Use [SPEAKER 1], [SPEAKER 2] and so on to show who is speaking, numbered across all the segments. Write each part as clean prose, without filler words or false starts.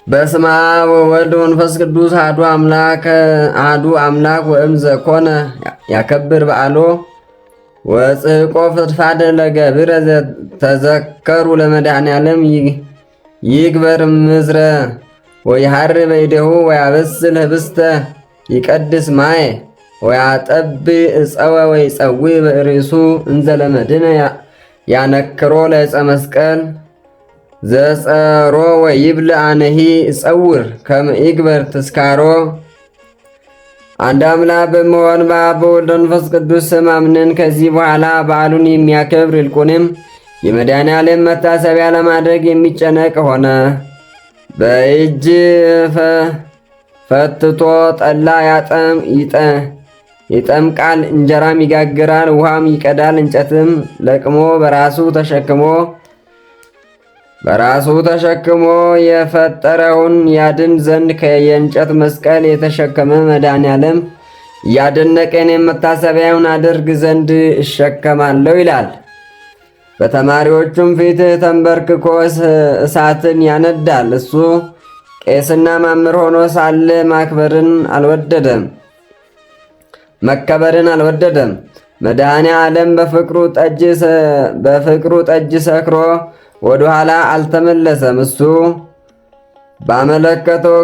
[SPEAKER 1] በስመ አብ ወወልድ ወመንፈስ ቅዱስ አሐዱ አምላክ ወእምዘኮነ ያከብር በዓሎ ወጽሕቆ ፍድፋደ ለገብረ ተዘከሩ ለመድኃኔዓለም ይግበር ምዝረ ወይሃር በይደሁ ወያበስል ህብስተ ይቀድስ ማየ ወያጠብ እፀወ ወይፀዊ በርእሱ እንዘለመድነ ያነክሮ ለዕፀ መስቀል ዘጸሮ ወይብል አነሂ እጸውር ከመ ይግበር ተስካሮ። አንድ አምላክ በመሆን በአብ በወልድ በመንፈስ ቅዱስ ስም አምነን ከዚህ በኋላ በዓሉን የሚያከብር ይልቁንም የመድኃኔዓለም መታሰቢያ ለማድረግ የሚጨነቅ ሆነ። በእጅ ፈትቶ ጠላ ይጠምቃል፣ እንጀራም ይጋግራል፣ ውሃም ይቀዳል። እንጨትም ለቅሞ በራሱ ተሸክሞ የፈጠረውን ያድን ዘንድ የእንጨት መስቀል የተሸከመ መድኃኔዓለም እያደነቀን የመታሰቢያውን አድርግ ዘንድ እሸከማለሁ ይላል። በተማሪዎቹም ፊት ተንበርክኮ እሳትን ያነዳል። እሱ ቄስና መምህር ሆኖ ሳለ መከበርን አልወደደም። መድኃኔዓለም በፍቅሩ ጠጅ ሰክሮ ወደ ኋላ አልተመለሰም። እሱ ባመለከተው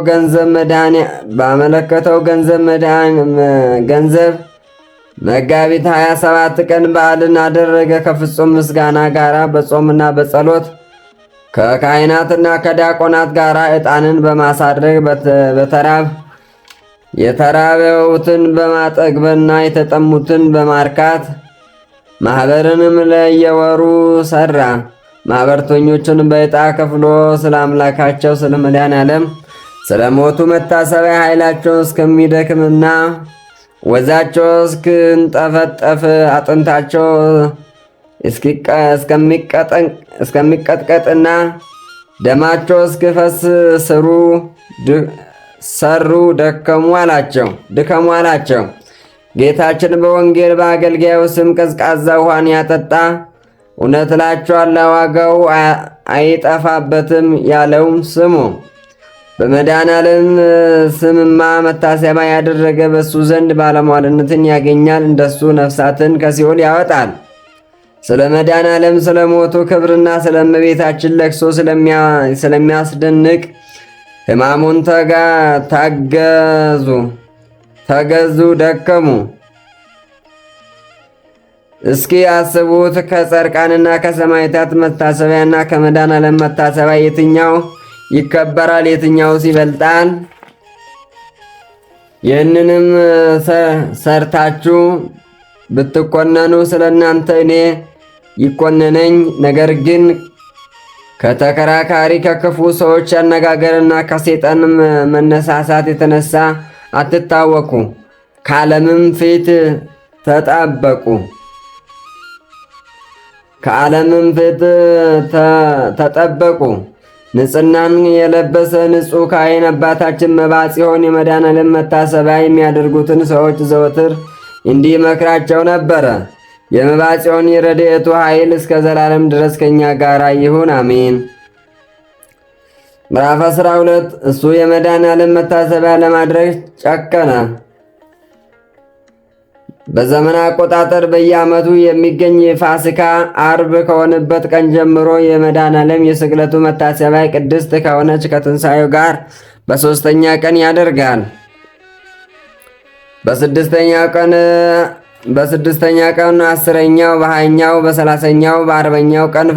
[SPEAKER 1] ገንዘብ መጋቢት 27 ቀን በዓልን አደረገ። ከፍጹም ምስጋና ጋር በጾምና በጸሎት ከካህናትና ከዲያቆናት ጋር ዕጣንን በማሳረግ የተራበውትን በማጠግበና የተጠሙትን በማርካት ማኅበርንም ለየወሩ ሠራ። ማኅበርተኞችን በዕጣ ከፍሎ ስለ አምላካቸው ስለ መድኃኔዓለም ስለ ሞቱ መታሰቢያ ኃይላቸው እስከሚደክምና ወዛቸው እስክንጠፈጠፍ አጥንታቸው እስከሚቀጥቀጥና ደማቸው እስክፈስ ድከሙ አላቸው። ጌታችን በወንጌል በአገልጋዩ ስም ቀዝቃዛ ውሃን ያጠጣ እውነት እላችኋለሁ ዋጋው አይጠፋበትም ያለውም ስሙ። በመድኃኔዓለም ስምማ መታሰቢያ ያደረገ በሱ ዘንድ ባለሟልነትን ያገኛል። እንደሱ ነፍሳትን ከሲኦል ያወጣል። ስለ መድኃኔዓለም ስለ ሞቱ ክብርና ስለ እመቤታችን ለቅሶ ስለሚያስደንቅ ሕማሙን ተገዙ ደከሙ። እስኪ አስቡት። ከጻድቃንና ከሰማዕታት መታሰቢያና ከመድኃኔዓለም መታሰቢያ የትኛው ይከበራል? የትኛውስ ይበልጣል? ይህንንም ሰርታችሁ ብትኮነኑ ስለ እናንተ እኔ ይኮነነኝ። ነገር ግን ከተከራካሪ ከክፉ ሰዎች አነጋገርና ከሰይጣን መነሳሳት የተነሳ አትታወኩ፣ ከዓለምም ፊት ተጠበቁ። ንጽሕናን የለበሰ ንጹሕ ካህን አባታችን መባጽዮን የመድኃኔዓለም መታሰቢያ የሚያደርጉትን ሰዎች ዘወትር እንዲህ መክራቸው ነበረ። የመባጽዮን የረድኤቱ ኃይል እስከ ዘላለም ድረስ ከእኛ ጋር ይሁን፣ አሜን። ምዕራፍ 12 እሱ የመድኃኔዓለም መታሰቢያ ለማድረግ ጨከነ። በዘመን አቆጣጠር በየዓመቱ የሚገኝ የፋሲካ አርብ ከሆነበት ቀን ጀምሮ የመድኃኔዓለም የስቅለቱ መታሰቢያ ቅድስት ከሆነች ከትንሣኤው ጋር በሦስተኛ ቀን ያደርጋል። በስድስተኛ ቀን 10ኛው፣ በ20ኛው፣ በ30ኛው፣ በ40ኛው ቀን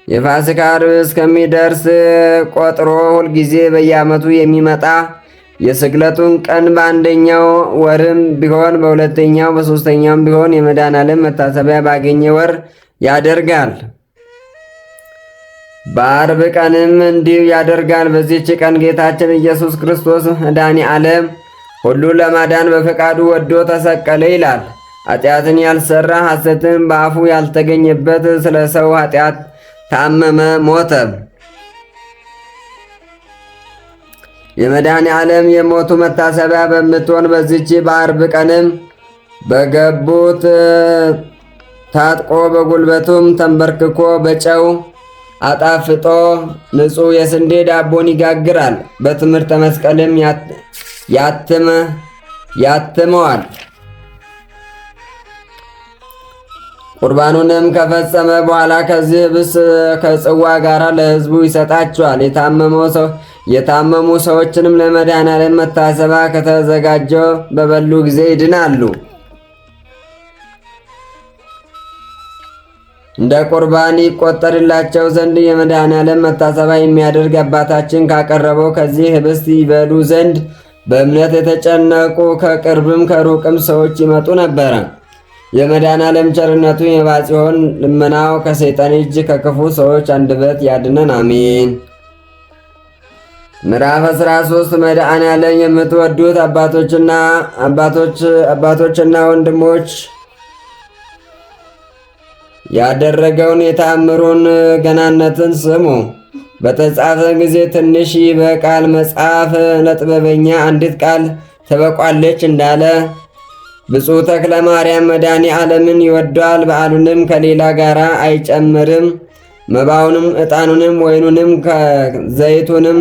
[SPEAKER 1] የፋሲካ አርብ እስከሚደርስ ቆጥሮ ሁልጊዜ በየዓመቱ የሚመጣ የስቅለቱን ቀን በአንደኛው ወርም ቢሆን በሁለተኛው በሦስተኛውም ቢሆን የመድኃኔዓለም መታሰቢያ ባገኘ ወር ያደርጋል። በአርብ ቀንም እንዲሁ ያደርጋል። በዚህች ቀን ጌታችን ኢየሱስ ክርስቶስ መድኃኔዓለም ሁሉን ለማዳን በፈቃዱ ወዶ ተሰቀለ ይላል። ኃጢአትን ያልሰራ ሐሰትን በአፉ ያልተገኘበት ስለ ሰው ኃጢአት ታመመ፣ ሞተ። የመድኃኔዓለም የሞቱ መታሰቢያ በምትሆን በዚች በአርብ ቀንም በገቡት ታጥቆ በጉልበቱም ተንበርክኮ በጨው አጣፍጦ ንጹሕ የስንዴ ዳቦን ይጋግራል። በትምህርተ መስቀልም ያትመዋል። ቁርባኑንም ከፈጸመ በኋላ ከዚህ ህብስት ከጽዋ ጋር ለሕዝቡ ይሰጣቸዋል። የታመሙ ሰዎችንም ለመድኃኔዓለም መታሰቢያ ከተዘጋጀው በበሉ ጊዜ ይድናሉ። እንደ ቁርባን ይቆጠርላቸው ዘንድ የመድኃኔዓለም መታሰቢያ የሚያደርግ አባታችን ካቀረበው ከዚህ ህብስት ይበሉ ዘንድ በእምነት የተጨነቁ ከቅርብም ከሩቅም ሰዎች ይመጡ ነበረ። የመድኃኔዓለም ቸርነቱ የባጽዮን ልመናው ከሰይጣን እጅ ከክፉ ሰዎች አንደበት ያድነን፣ አሜን። ምዕራፍ 13 መድኃኔዓለም የምትወዱት አባቶችና ወንድሞች ያደረገውን የተአምሩን ገናነትን ስሙ። በተጻፈ ጊዜ ትንሽ ይበቃል፣ መጽሐፍ ለጥበበኛ አንዲት ቃል ትበቋለች እንዳለ ብፁዕ ተክለ ማርያም መድኃኔዓለምን ይወደዋል። በዓሉንም ከሌላ ጋር አይጨምርም። መባውንም፣ ዕጣኑንም፣ ወይኑንም፣ ዘይቱንም፣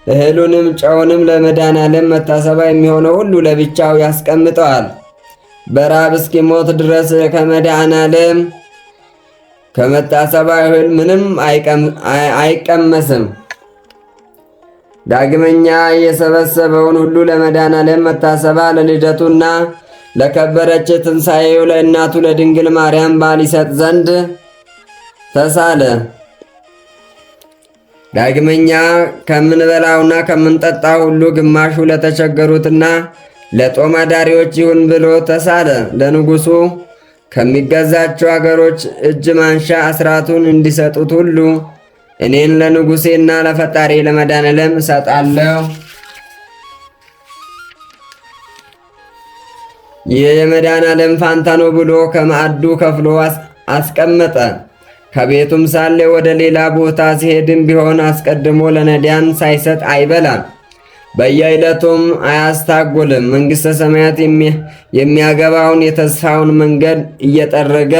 [SPEAKER 1] እህሉንም፣ ጨውንም ለመድኃኔዓለም መታሰቢያ የሚሆነው ሁሉ ለብቻው ያስቀምጠዋል። በራብ እስኪሞት ድረስ ከመድኃኔዓለም ከመታሰቢያ እህል ምንም አይቀመስም። ዳግመኛ የሰበሰበውን ሁሉ ለመድኃኔዓለም መታሰቢያ ለልደቱና ለከበረች ትንሣኤው ለእናቱ ለድንግል ማርያም በዓል ይሰጥ ዘንድ ተሳለ። ዳግመኛ ከምንበላውና ከምንጠጣው ሁሉ ግማሹ ለተቸገሩትና ለጦም አዳሪዎች ይሁን ብሎ ተሳለ። ለንጉሡ ከሚገዛቸው አገሮች እጅ ማንሻ አስራቱን እንዲሰጡት ሁሉ እኔን ለንጉሴና ለፈጣሪ ለመድኃኔዓለም እሰጣለሁ። ይህ የመድኃኔዓለም ፋንታ ነው ብሎ ከማዕዱ ከፍሎ አስቀመጠ። ከቤቱም ሳለ ወደ ሌላ ቦታ ሲሄድም ቢሆን አስቀድሞ ለነዳያን ሳይሰጥ አይበላም። በየዕለቱም አያስታጉልም። መንግሥተ ሰማያት የሚያገባውን የተስፋውን መንገድ እየጠረገ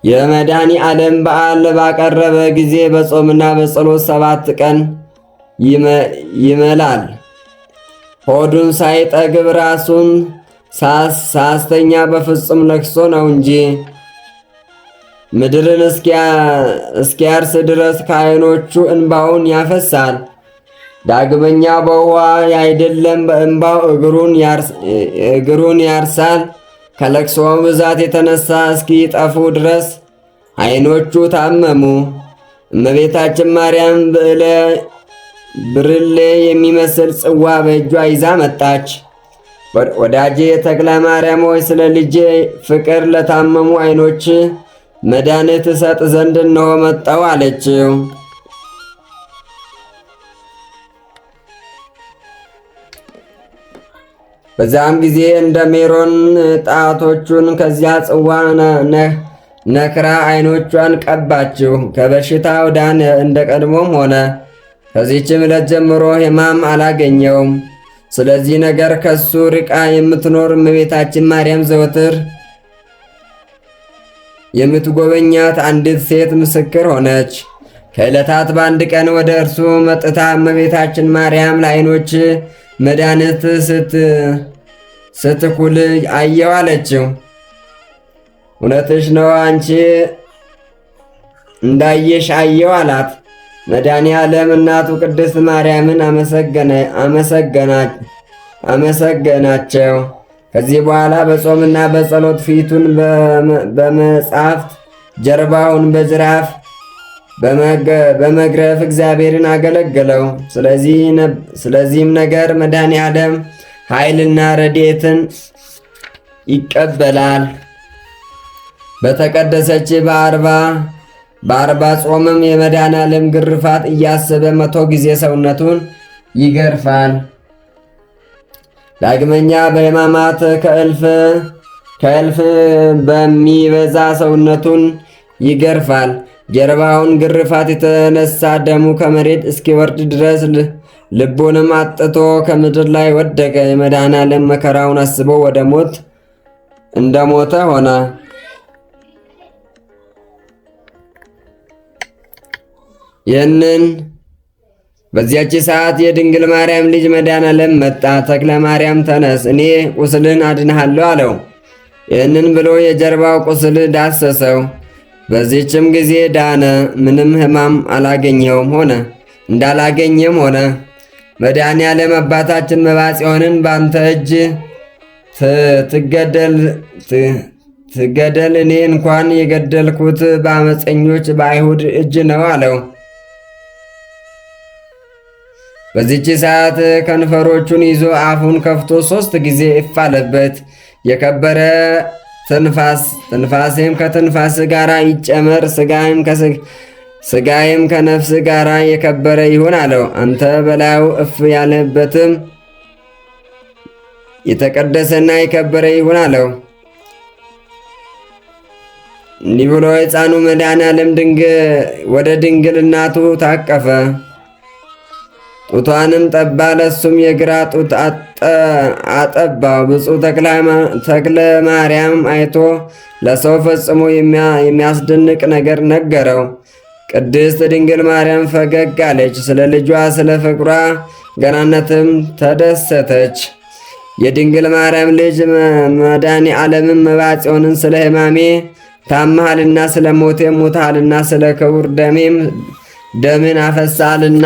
[SPEAKER 1] የመድኃኔዓለም በዓል ባቀረበ ጊዜ በጾምና በጸሎት 7 ቀን ይመላል። ሆዱን ሳይጠግብ ራሱን ሳስተኛ በፍጹም ለቅሶ ነው እንጂ ምድርን እስኪያርስ ድረስ ከዓይኖቹ እንባውን ያፈሳል። ዳግመኛ በውኃ ያይደለም በእንባው እግሩን ያርሳል። ከለቅሶው ብዛት የተነሳ እስኪጠፉ ድረስ ዓይኖቹ ታመሙ። እመቤታችን ማርያም ብርሌ የሚመስል ጽዋ በእጇ ይዛ መጣች። ወዳጄ ተክለ ማርያም ሆይ ስለ ልጄ ፍቅር ለታመሙ ዓይኖች መድኃኒት እሰጥ ዘንድ እነሆ መጣሁ አለችው። በዛም ጊዜ እንደ ሜሮን ጣቶቹን ከዚያ ጽዋ ነክራ ዓይኖቿን ቀባችው። ከበሽታው ዳነ፣ እንደ ቀድሞም ሆነ። ከዚህችም ዕለት ጀምሮ ሕማም አላገኘውም። ስለዚህ ነገር ከሱ ርቃ የምትኖር እመቤታችን ማርያም ዘወትር የምትጎበኛት አንዲት ሴት ምስክር ሆነች። ከዕለታት በአንድ ቀን ወደ እርሱ መጥታ እመቤታችን ማርያም ለዓይኖች መድኃኒት ስትኩል አየው አለችው። እውነትሽ ነው፣ አንቺ እንዳየሽ አየው አላት። መድኃኔዓለም እናቱ ቅድስት ማርያምን አመሰገናቸው። ከዚህ በኋላ በጾምና በጸሎት ፊቱን በመጻሕፍት ጀርባውን በጅራፍ በመግረፍ እግዚአብሔርን አገለገለው። ስለዚህም ነገር መድኃኔዓለም ኃይልና ረድኤትን ይቀበላል። በተቀደሰች በአርባ ጾምም የመድኃኔዓለም ግርፋት እያሰበ 100 ጊዜ ሰውነቱን ይገርፋል። ዳግመኛ በሕማማት ከእልፍ በሚበዛ ሰውነቱን ይገርፋል። ጀርባውን ግርፋት የተነሳ ደሙ ከመሬት እስኪወርድ ድረስ ልቡንም አጥቶ ከምድር ላይ ወደቀ። የመድኃኔዓለም መከራውን አስቦ ወደ ሞት እንደሞተ ሆነ። ይህንን በዚያች ሰዓት የድንግል ማርያም ልጅ መድኃኔዓለም መጣ። ተክለ ማርያም ተነስ፣ እኔ ቁስልን አድንሃለሁ አለው። ይህንን ብሎ የጀርባው ቁስል ዳሰሰው። በዚህችም ጊዜ ዳነ። ምንም ሕማም እንዳላገኘም ሆነ። መድኃኔዓለም አባታችን መባጽዮንን በአንተ እጅ ትገደል፣ እኔ እንኳን የገደልኩት በአመፀኞች በአይሁድ እጅ ነው አለው። በዚህች ሰዓት ከንፈሮቹን ይዞ አፉን ከፍቶ 3 ጊዜ እፍ አለበት። የከበረ ትንፋሴም ከትንፋስ ጋር ይጨመር፣ ሥጋዬም ከነፍስ ጋር የከበረ ይሁን አለው። አንተ በላዩ እፍ ያለበትም የተቀደሰና የከበረ ይሁን አለው። እንዲህ ብሎ ሕፃኑ መድኃኔዓለም ወደ ድንግል እናቱ ታቀፈ። ጡቷንም ጠባ፣ ለሱም የግራ ጡት አጠባው። ብፁዕ ተክለ ማርያም አይቶ ለሰው ፈጽሞ የሚያስደንቅ ነገር ነገረው። ቅድስት ድንግል ማርያም ፈገግ አለች፣ ስለ ልጇ ስለ ፍቅሯ ገናነትም ተደሰተች። የድንግል ማርያም ልጅ መድኃኔዓለምም መባጽዮንን ስለ ሕማሜ ታመሃልና ስለ ሞቴም ሞትሃልና ስለ ክቡር ደሜም ደምን አፈሳልና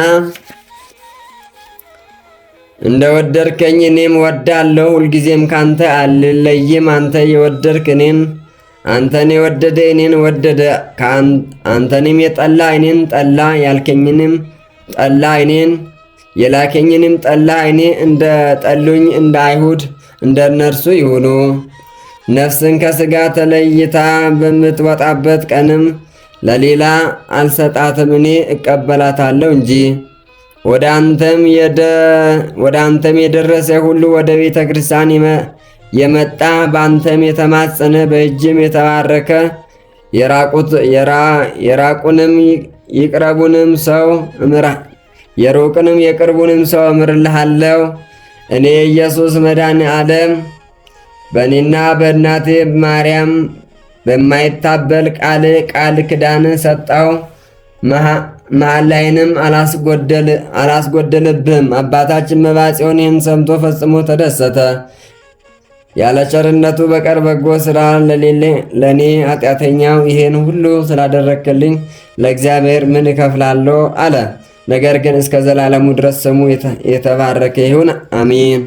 [SPEAKER 1] እንደ ወደድከኝ እኔም ወዳለሁ፣ ሁልጊዜም ካንተ አልለይም። አንተን የወደደ እኔን ወደደ፣ አንተንም የጠላ እኔን ጠላ፣ ያልከኝንም ጠላ እኔን የላከኝንም ጠላ። እኔ እንደ ጠሉኝ እንደ አይሁድ እንደ እነርሱ ይሁኑ። ነፍስን ከሥጋ ተለይታ በምትወጣበት ቀንም ለሌላ አልሰጣትም፣ እኔ እቀበላታለሁ እንጂ። ወደ አንተም የደረሰ ሁሉ ወደ ቤተ ክርስቲያን የመጣ በአንተም የተማጸነ በእጅም የተባረከ የራቁንም ይቅረቡንም ሰው የሩቅንም የቅርቡንም ሰው እምርልሃለሁ። እኔ ኢየሱስ መድኃኔዓለም በእኔና በእናቴ ማርያም በማይታበል ቃል ኪዳን ሰጠው። መሐላዬንም አላስጎደልብህም። አባታችን መባጽዮን ይህን ሰምቶ ፈጽሞ ተደሰተ። ያለ ቸርነቱ በቀር በጎ ሥራ ለእኔ ኃጢአተኛው ይሄን ሁሉ ስላደረክልኝ ለእግዚአብሔር ምን እከፍላለሁ? አለ። ነገር ግን እስከ ዘላለሙ ድረስ ስሙ የተባረከ ይሁን፣ አሜን።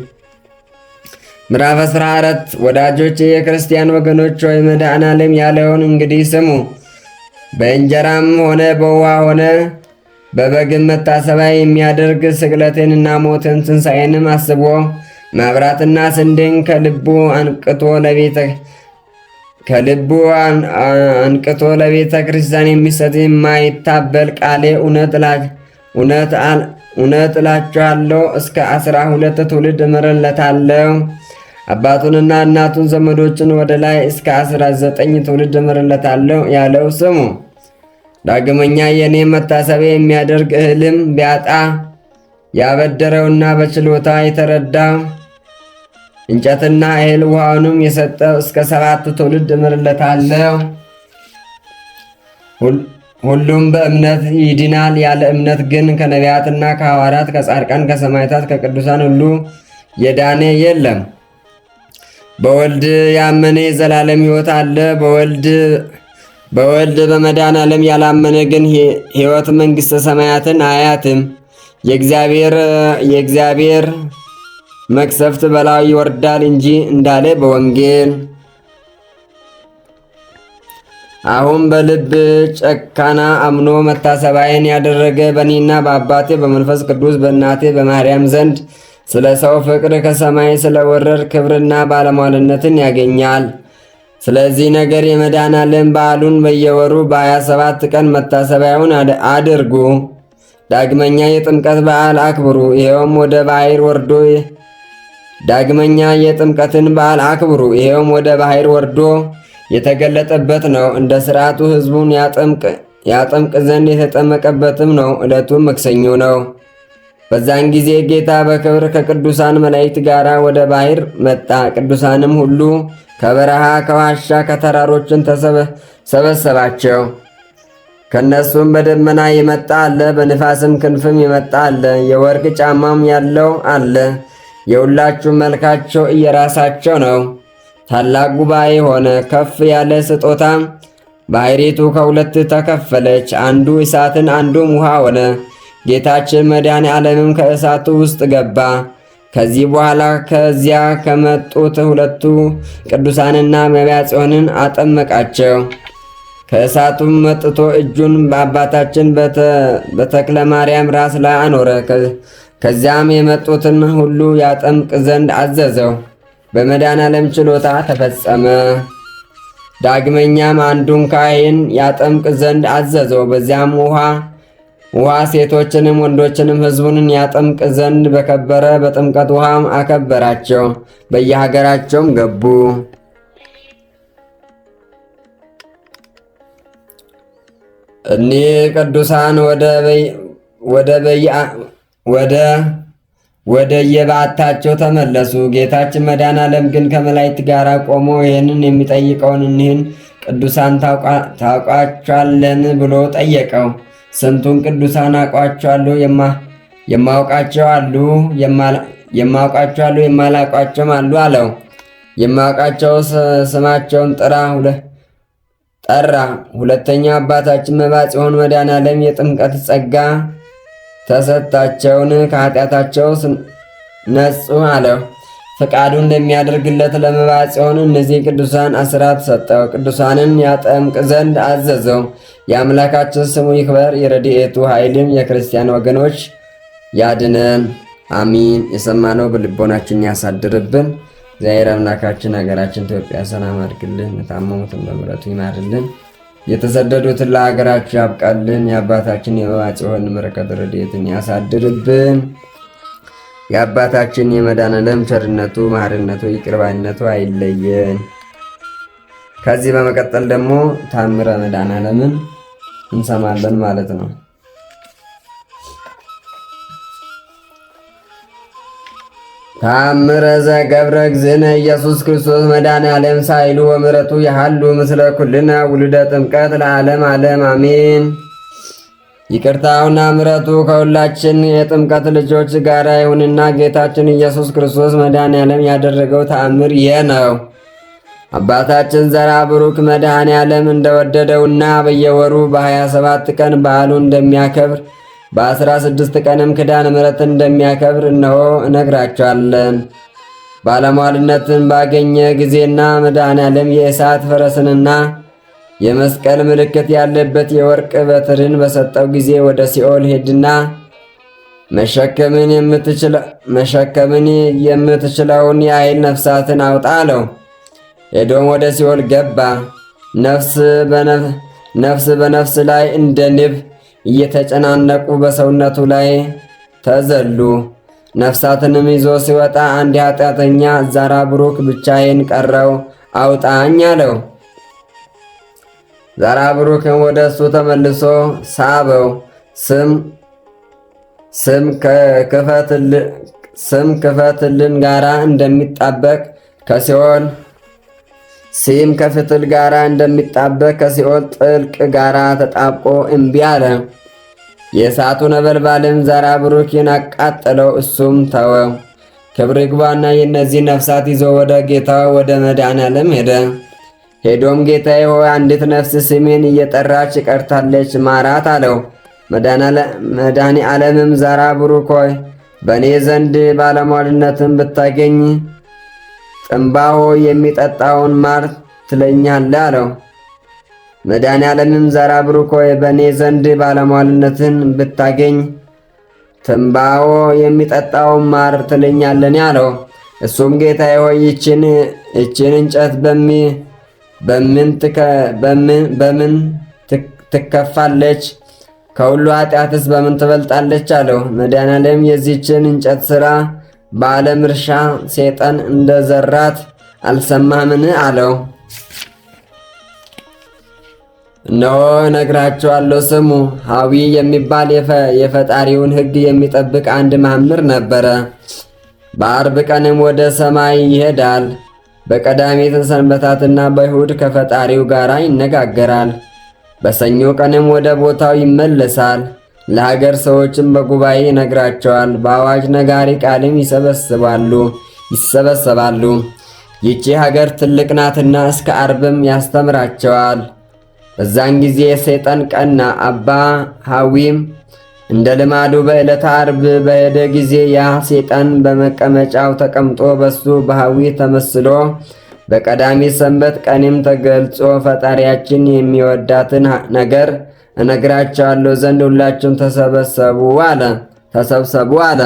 [SPEAKER 1] ምዕራፍ 14 ወዳጆች፣ የክርስቲያን ወገኖች ሆይ መድኃኔዓለም ያለውን እንግዲህ ስሙ። በእንጀራም ሆነ በውሃ ሆነ በበግም መታሰቢያ የሚያደርግ ስቅለቴንና ሞትን ትንሣኤንም አስቦ መብራትና ስንዴን ከልቡ አንቅቶ ለቤተ ክርስቲያን የሚሰጥ የማይታበል ቃሌ እውነት እላችኋለሁ እስከ 12 ትውልድ እምርለታለሁ። አባቱንና እናቱን ዘመዶችን ወደ ላይ እስከ 19 ትውልድ እምርለታለሁ ያለው ስሙ። ዳግመኛ የእኔ መታሰቢያ የሚያደርግ እህልም ቢያጣ ያበደረውና በችሎታ የተረዳው እንጨትና እህል ውሃውንም የሰጠው እስከ 7 ትውልድ እምርለታለሁ። ሁሉም በእምነት ይድናል። ያለ እምነት ግን ከነቢያትና ከሐዋርያት ከጻድቃን ከሰማዕታት ከቅዱሳን ሁሉ የዳነ የለም። በወልድ ያመነ የዘላለም ሕይወት አለ። በወልድ በመድኃኔዓለም ያላመነ ግን ሕይወት መንግሥተ ሰማያትን አያትም። የእግዚአብሔር መቅሰፍት በላዩ ይወርዳል እንጂ እንዳለ በወንጌል። አሁን በልብ ጨካና አምኖ መታሰቢያን ያደረገ በእኔና በአባቴ በመንፈስ ቅዱስ በእናቴ በማርያም ዘንድ ስለ ሰው ፍቅር ከሰማይ ስለወረድ ክብርና ባለሟልነትን ያገኛል። ስለዚህ ነገር የመድኃኔዓለም በዓሉን በየወሩ በ27 ቀን መታሰቢያውን አድርጉ። ዳግመኛ የጥምቀት በዓል አክብሩ። ይኸውም ወደ ባሕር ወርዶ የተገለጠበት ነው። እንደ ሥርዓቱ ሕዝቡን ያጠምቅ ዘንድ የተጠመቀበትም ነው። ዕለቱም መክሰኞ ነው። በዛን ጊዜ ጌታ በክብር ከቅዱሳን መላእክት ጋር ወደ ባሕር መጣ። ቅዱሳንም ሁሉ ከበረሃ ከዋሻ ከተራሮችን ተሰበሰባቸው። ከነሱም በደመና የመጣ አለ፣ በንፋስም ክንፍም የመጣ አለ፣ የወርቅ ጫማም ያለው አለ። የሁላችሁም መልካቸው እየራሳቸው ነው። ታላቅ ጉባኤ ሆነ። ከፍ ያለ ስጦታም ባሕሪቱ ከሁለት ተከፈለች፣ አንዱ እሳትን አንዱም ውሃ ሆነ። ጌታችን መድኃኔ ዓለምም ከእሳቱ ውስጥ ገባ። ከዚህ በኋላ ከዚያ ከመጡት ሁለቱ ቅዱሳንና መብዓ ጽዮንን አጠመቃቸው። ከእሳቱም መጥቶ እጁን በአባታችን በተክለ ማርያም ራስ ላይ አኖረ። ከዚያም የመጡትን ሁሉ ያጠምቅ ዘንድ አዘዘው። በመድኃኔዓለም ችሎታ ተፈጸመ። ዳግመኛም አንዱን ካህን ያጠምቅ ዘንድ አዘዘው። በዚያም ውሃ ሴቶችንም ወንዶችንም ሕዝቡንን ያጠምቅ ዘንድ በከበረ በጥምቀት ውሃም አከበራቸው። በየሀገራቸውም ገቡ። እኒህ ቅዱሳን ወደ የበዓታቸው ተመለሱ። ጌታችን መድኃኔዓለም ግን ከመላእክት ጋር ቆሞ ይህንን የሚጠይቀውን እኒህን ቅዱሳን ታውቋቸዋለን ብሎ ጠየቀው። ስንቱን ቅዱሳን አውቃቸዋለሁ፣ የማውቃቸው አሉ፣ የማላውቃቸውም አሉ አለው። የማውቃቸው ስማቸውን ጠራ። ሁለተኛ አባታችን መብዓ ጽዮን መድኃኔዓለም የጥምቀት ጸጋ ተሰጣቸውን ከኃጢአታቸው ነጹ አለው። ፈቃዱ እንደሚያደርግለት ለመብዓ ጽዮን እነዚህ ቅዱሳን አስራት ሰጠው። ቅዱሳንን ያጠምቅ ዘንድ አዘዘው። የአምላካችን ስሙ ይክበር፣ የረድኤቱ ኃይልም የክርስቲያን ወገኖች ያድነን፣ አሚን። የሰማነው በልቦናችን ያሳድርብን። እግዚአብሔር አምላካችን ሀገራችን ኢትዮጵያ ሰላም አድርግልን፣ የታመሙትን በምሕረቱ ይማርልን፣ የተሰደዱትን ለሀገራቸው ያብቃልን። የአባታችን የመብዓ ጽዮን በረከት ረድኤትን ያሳድርብን። የአባታችን የመድኃኔዓለም ቸርነቱ መሐሪነቱ ይቅርባይነቱ አይለየን። ከዚህ በመቀጠል ደግሞ ታምረ መድኃኔዓለምን እንሰማለን ማለት ነው። ታምረ ዘገብረ እግዚእነ ኢየሱስ ክርስቶስ መድኃኔዓለም ሳይሉ ወምሕረቱ ያሃሉ ምስለ ኩልነ ውልደ ጥምቀት ለዓለም ዓለም አሜን። ይቅርታውና ምሕረቱ ከሁላችን የጥምቀት ልጆች ጋር ይሁንና ጌታችን ኢየሱስ ክርስቶስ መድኃኔዓለም ያደረገው ተአምር ይህ ነው። አባታችን ዘራ ብሩክ መድኃኔዓለም እንደወደደውና በየወሩ በ27 ቀን በዓሉን እንደሚያከብር በ16 ቀንም ኪዳነ ምሕረትን እንደሚያከብር እነሆ እነግራቸዋለን። ባለሟልነትን ባገኘ ጊዜና መድኃኔዓለም የእሳት ፈረስንና የመስቀል ምልክት ያለበት የወርቅ በትርን በሰጠው ጊዜ ወደ ሲኦል ሄድና መሸከምን የምትችለውን ያህል ነፍሳትን አውጣ አለው። ሄዶም ወደ ሲኦል ገባ። ነፍስ በነፍስ ላይ እንደ ንብ እየተጨናነቁ በሰውነቱ ላይ ተዘሉ። ነፍሳትንም ይዞ ሲወጣ አንድ ኃጢአተኛ ዛራ ብሩክ ብቻዬን ቀረው አውጣኝ አለው። ዛራ ብሩክን ወደ እሱ ተመልሶ ሳበው። ስም ክፈትልን ጋራ እንደሚጣበቅ ከሲኦል ሲም ከፍትል ጋራ እንደሚጣበቅ ከሲኦል ጥልቅ ጋራ ተጣብቆ እምቢ አለ። የእሳቱ ነበልባልም ዛራ ብሩክን አቃጠለው፣ እሱም ተወው። ክብር ይግባውና የእነዚህ ነፍሳት ይዞ ወደ ጌታው ወደ መድኃኔዓለም ሄደ። ሄዶም ጌታዬ ሆይ አንዲት ነፍስ ስሜን እየጠራች ቀርታለች፣ ማራት አለው። መድኃኔዓለምም ዛራ ብሩክ ሆይ በእኔ ዘንድ ባለሟልነትን ብታገኝ ጥንባሆ የሚጠጣውን ማር ትለኛለህ አለው። መድኃኔዓለምም ዛራ ብሩክ ሆይ በእኔ ዘንድ ባለሟልነትን ብታገኝ ትንባሆ የሚጠጣውን ማር ትለኛለን አለው። እሱም ጌታዬ ሆይ ይችን እንጨት በምን ትከፋለች? ከሁሉ ኃጢአትስ በምን ትበልጣለች አለው። መድኃኔዓለም የዚችን እንጨት ሥራ በዓለም እርሻ ሰይጣን እንደ ዘራት አልሰማህምን አለው። እነሆ እነግራቸዋለሁ፣ ስሙ። ሐዊ የሚባል የፈጣሪውን ሕግ የሚጠብቅ አንድ መምህር ነበረ። በአርብ ቀንም ወደ ሰማይ ይሄዳል። በቀዳሚት ሰንበታትና በይሁድ ከፈጣሪው ጋር ይነጋገራል። በሰኞ ቀንም ወደ ቦታው ይመለሳል። ለሀገር ሰዎችም በጉባኤ ይነግራቸዋል። በአዋጅ ነጋሪ ቃልም ይሰበሰባሉ። ይቺ ሀገር ትልቅ ናትና እስከ አርብም ያስተምራቸዋል። በዛን ጊዜ ሰይጣን ቀና። አባ ሐዊም እንደ ልማዱ በዕለተ አርብ በሄደ ጊዜ ያ ሰይጣን በመቀመጫው ተቀምጦ በሱ በሐዊ ተመስሎ በቀዳሚ ሰንበት ቀንም ተገልጾ ፈጣሪያችን የሚወዳትን ነገር እነግራቸዋለሁ ዘንድ ሁላችሁም ተሰብሰቡ አለ።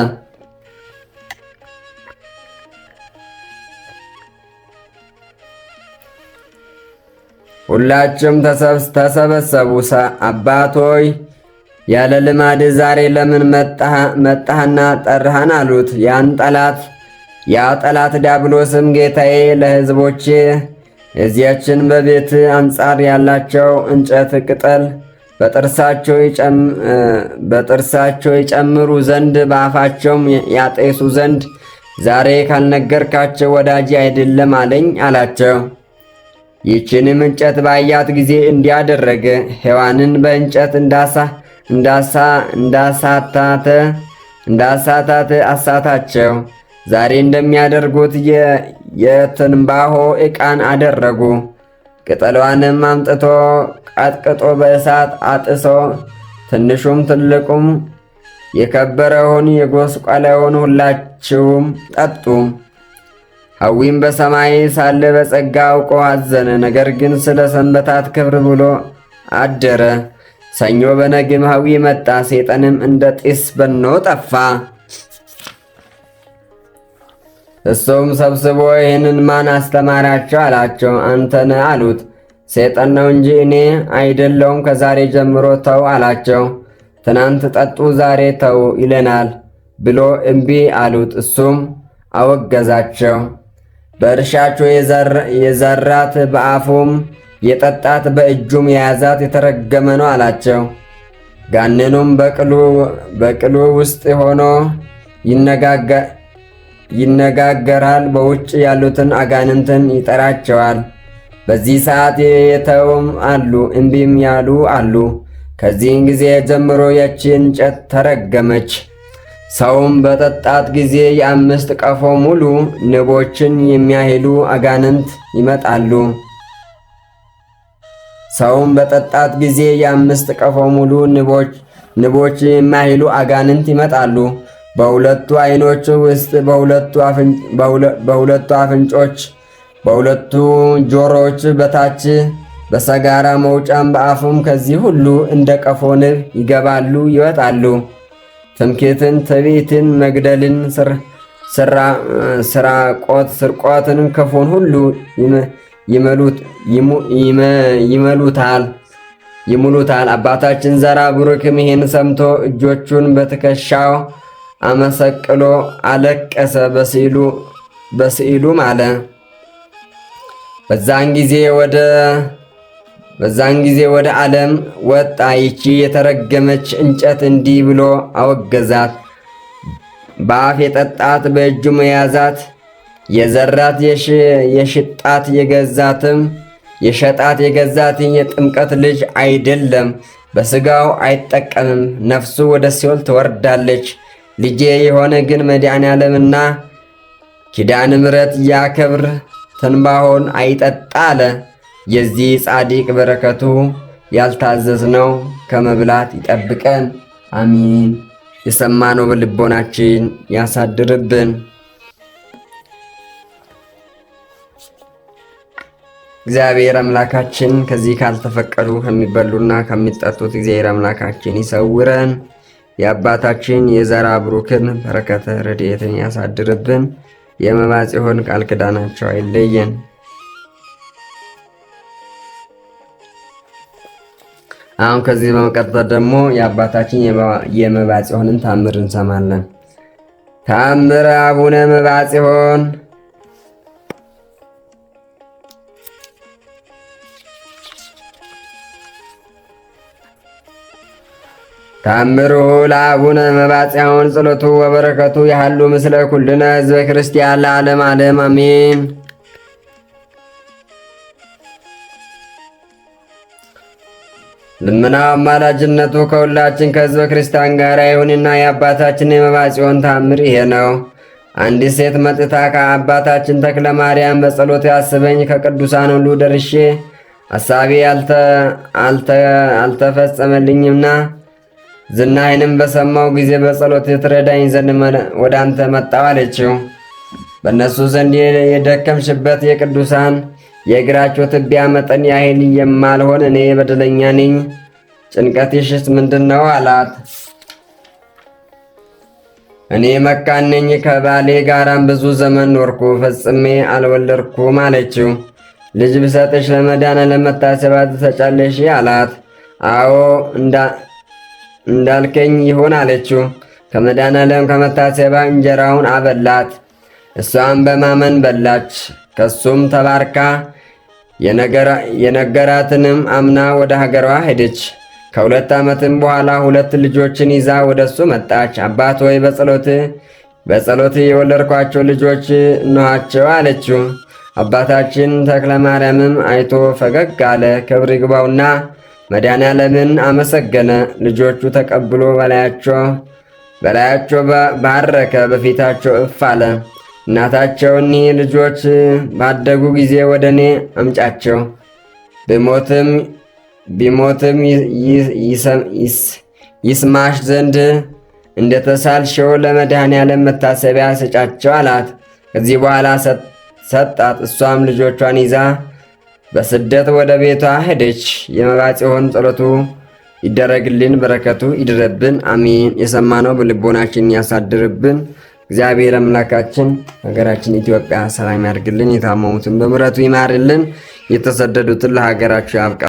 [SPEAKER 1] ሁላችሁም ተሰበሰቡ። አባቶይ ያለ ልማድ ዛሬ ለምን መጣህና ጠራህን? አሉት። ያ ጠላት ዲያብሎስም ጌታዬ ለሕዝቦቼ እዚያችን በቤት አንጻር ያላቸው እንጨት ቅጠል በጥርሳቸው ይጨምሩ ዘንድ በአፋቸውም ያጤሱ ዘንድ ዛሬ ካልነገርካቸው ወዳጅ አይደለም አለኝ አላቸው። ይህችንም እንጨት ባያት ጊዜ እንዲያደረገ ሔዋንን በእንጨት እንዳሳታት አሳታቸው። ዛሬ እንደሚያደርጉት የትንባሆ ዕቃን አደረጉ። ቅጠሏንም አምጥቶ ቀጥቅጦ በእሳት አጥሶ ትንሹም ትልቁም የከበረውን የጎስቋላውን ሁላችሁም ጠጡ። ሐዊም በሰማይ ሳለ በጸጋ አውቆ አዘነ። ነገር ግን ስለ ሰንበታት ክብር ብሎ አደረ። ሰኞ በነግም ሐዊ መጣ። ሰይጣንም እንደ ጢስ በኖ ጠፋ። እሱም ሰብስቦ ይህንን ማን አስተማራቸው አላቸው። አንተ ነህ አሉት። ሰይጣን ነው እንጂ እኔ አይደለውም፣ ከዛሬ ጀምሮ ተው አላቸው። ትናንት ጠጡ ዛሬ ተው ይለናል ብሎ እምቢ አሉት። እሱም አወገዛቸው። በእርሻቸው የዘራት በአፉም የጠጣት በእጁም የያዛት የተረገመ ነው አላቸው። ጋኔኑም በቅሉ ውስጥ ሆኖ ይነጋገራል። በውጭ ያሉትን አጋንንትን ይጠራቸዋል። በዚህ ሰዓት የተውም አሉ፣ እምቢም ያሉ አሉ። ከዚህን ጊዜ ጀምሮ ያቺ እንጨት ተረገመች። ሰውም በጠጣት ጊዜ የ5 ቀፎ ሙሉ ንቦችን የሚያህሉ አጋንንት ይመጣሉ። ሰውም በጠጣት ጊዜ የ5 ቀፎ ሙሉ ንቦች የሚያህሉ አጋንንት ይመጣሉ። በሁለቱ ዓይኖቹ ውስጥ፣ በሁለቱ አፍንጮች፣ በሁለቱ ጆሮዎች በታች በሰጋራ መውጫም በአፉም ከዚህ ሁሉ እንደ ቀፎ ንብ ይገባሉ ይወጣሉ። ትምክህትን፣ ትዕቢትን፣ መግደልን፣ ስርቆትን፣ ክፉን ሁሉ ይሙሉታል። አባታችን ዘራ ቡሩክም ይህን ሰምቶ እጆቹን በትከሻው አመሰቅሎ አለቀሰ። በስዕሉም አለ። በዛን ጊዜ ወደ ዓለም ወጣ። ይቺ የተረገመች እንጨት እንዲህ ብሎ አወገዛት። በአፍ የጠጣት በእጁም የያዛት የዘራት የሸጣት የገዛትን የጥምቀት ልጅ አይደለም፣ በሥጋው አይጠቀምም፣ ነፍሱ ወደ ሲኦል ትወርዳለች። ልጄ የሆነ ግን መድኃኔ ዓለምና ኪዳነ ምሕረት ያከብር ትንባሆን አይጠጣ አለ። የዚህ ጻድቅ በረከቱ ያልታዘዝነው ከመብላት ይጠብቀን፣ አሚን። የሰማነው በልቦናችን ያሳድርብን። እግዚአብሔር አምላካችን ከዚህ ካልተፈቀዱ ከሚበሉና ከሚጠጡት እግዚአብሔር አምላካችን ይሰውረን። የአባታችን የዘራ ብሩክን በረከተ ረድኤትን ያሳድርብን። የመባጽ ሆን ቃል ኪዳናቸው አይለየን። አሁን ከዚህ በመቀጠል ደግሞ የአባታችን የመባጽዮንን ታምር እንሰማለን። ታምር አቡነ መባጽዮን። ታምሩ ለአቡነ መባጽዮን ጸሎቱ ወበረከቱ ያህሉ ምስለ ኩልነ ሕዝበ ክርስቲያን ለዓለም ዓለም አሜን። ልመናው አማላጅነቱ ከሁላችን ከሕዝበ ክርስቲያን ጋር ይሁንና የአባታችን የመባጽዮን ታምር ይሄ ነው። አንዲት ሴት መጥታ ከአባታችን ተክለ ማርያም በጸሎት ያስበኝ ከቅዱሳን ሁሉ ደርሼ ሐሳቤ አልተፈጸመልኝምና ዝናዬንም በሰማው ጊዜ በጸሎት ትረዳኝ ዘንድ ወደ አንተ መጣሁ አለችው። በእነሱ ዘንድ የደከምሽበት የቅዱሳን የእግራቸው ትቢያ መጠን ያህል የማልሆን እኔ በደለኛ ነኝ። ጭንቀትሽስ ምንድን ነው አላት። እኔ መካን ነኝ፣ ከባሌ ጋራም ብዙ ዘመን ኖርኩ፣ ፈጽሜ አልወለድኩም አለችው። ልጅ ብሰጥሽ ለመድኃኔዓለም መታሰቢያ ትሰጫለሽ አላት። አዎ እንዳልከኝ ይሁን አለችው። ከመድኃኔዓለም ከመታሰቢያ እንጀራውን አበላት። እሷም በማመን በላች። ከሱም ተባርካ የነገራትንም አምና ወደ ሀገሯ ሄደች። ከ2 ዓመትም በኋላ 2 ልጆችን ይዛ ወደ እሱ መጣች። አባት ሆይ በጸሎት የወለድኳቸው ልጆች እነኋቸው አለችው። አባታችን ተክለ ማርያምም አይቶ ፈገግ አለ። ክብር ይግባውና መድኃኔዓለምን አመሰገነ። ልጆቹ ተቀብሎ በላያቸው ባረከ፣ በፊታቸው እፍ አለ። እናታቸው እኒህ ልጆች ባደጉ ጊዜ ወደ እኔ አምጫቸው፣ ቢሞትም ይስማሽ ዘንድ እንደተሳልሽው ለመድኃኔዓለም መታሰቢያ ስጫቸው አላት። ከዚህ በኋላ ሰጣት። እሷም ልጆቿን ይዛ በስደት ወደ ቤቷ ሄደች። የመባጽዮን ጸሎቱ ይደረግልን፣ በረከቱ ይድረብን፣ አሜን። የሰማነው በልቦናችን ያሳድርብን። እግዚአብሔር አምላካችን ሀገራችን ኢትዮጵያ ሰላም ያድርግልን። የታመሙትን በምሕረቱ ይማርልን። የተሰደዱትን ለሀገራቸው ያብቃ።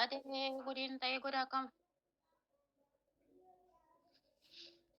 [SPEAKER 2] Ate gudiin ta'ee godaa kam